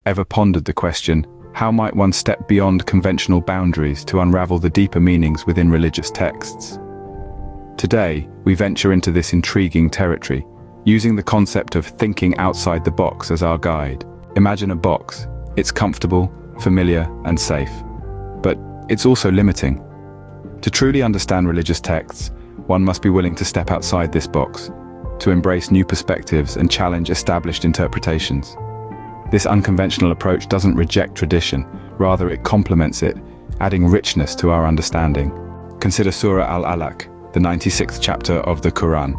ever pondered the question, how might one step beyond conventional boundaries to unravel the deeper meanings within religious texts? Today, we venture into this intriguing territory, using the concept of thinking outside the box as our guide. Imagine a box. It's comfortable, familiar, and safe. But it's also limiting. To truly understand religious texts, one must be willing to step outside this box, to embrace new perspectives and challenge established interpretations. This unconventional approach doesn't reject tradition, rather it complements it, adding richness to our understanding. Consider Surah Al-Alaq, the 96th chapter of the Quran.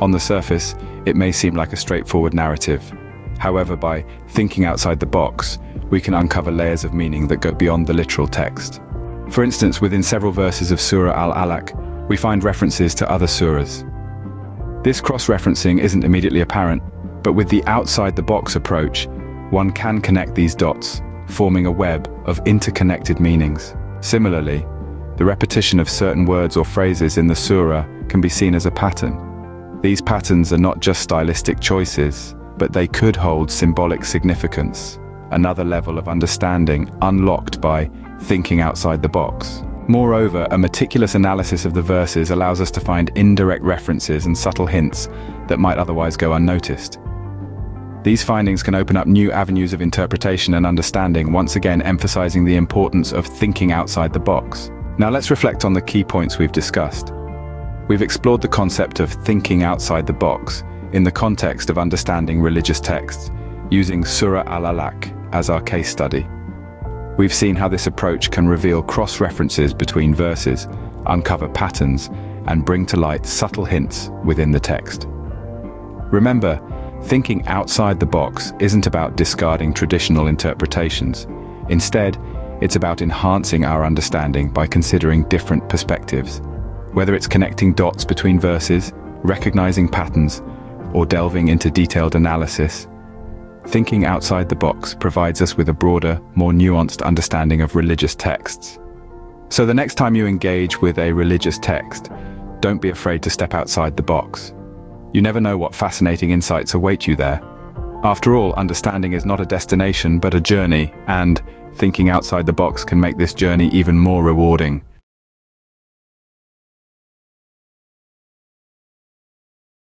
On the surface, it may seem like a straightforward narrative. However, by thinking outside the box, we can uncover layers of meaning that go beyond the literal text. For instance, within several verses of Surah Al-Alaq, we find references to other surahs. This cross-referencing isn't immediately apparent, but with the outside-the-box approach, one can connect these dots, forming a web of interconnected meanings. Similarly, the repetition of certain words or phrases in the surah can be seen as a pattern. These patterns are not just stylistic choices, but they could hold symbolic significance, another level of understanding unlocked by thinking outside the box. Moreover, a meticulous analysis of the verses allows us to find indirect references and subtle hints that might otherwise go unnoticed. These findings can open up new avenues of interpretation and understanding, once again emphasizing the importance of thinking outside the box. Now let's reflect on the key points we've discussed. We've explored the concept of thinking outside the box in the context of understanding religious texts, using Surah Al-Alaq as our case study. We've seen how this approach can reveal cross-references between verses, uncover patterns, and bring to light subtle hints within the text. Remember, thinking outside the box isn't about discarding traditional interpretations. Instead, it's about enhancing our understanding by considering different perspectives. Whether it's connecting dots between verses, recognizing patterns, or delving into detailed analysis, thinking outside the box provides us with a broader, more nuanced understanding of religious texts. So the next time you engage with a religious text, don't be afraid to step outside the box. You never know what fascinating insights await you there. After all, understanding is not a destination but a journey, and thinking outside the box can make this journey even more rewarding.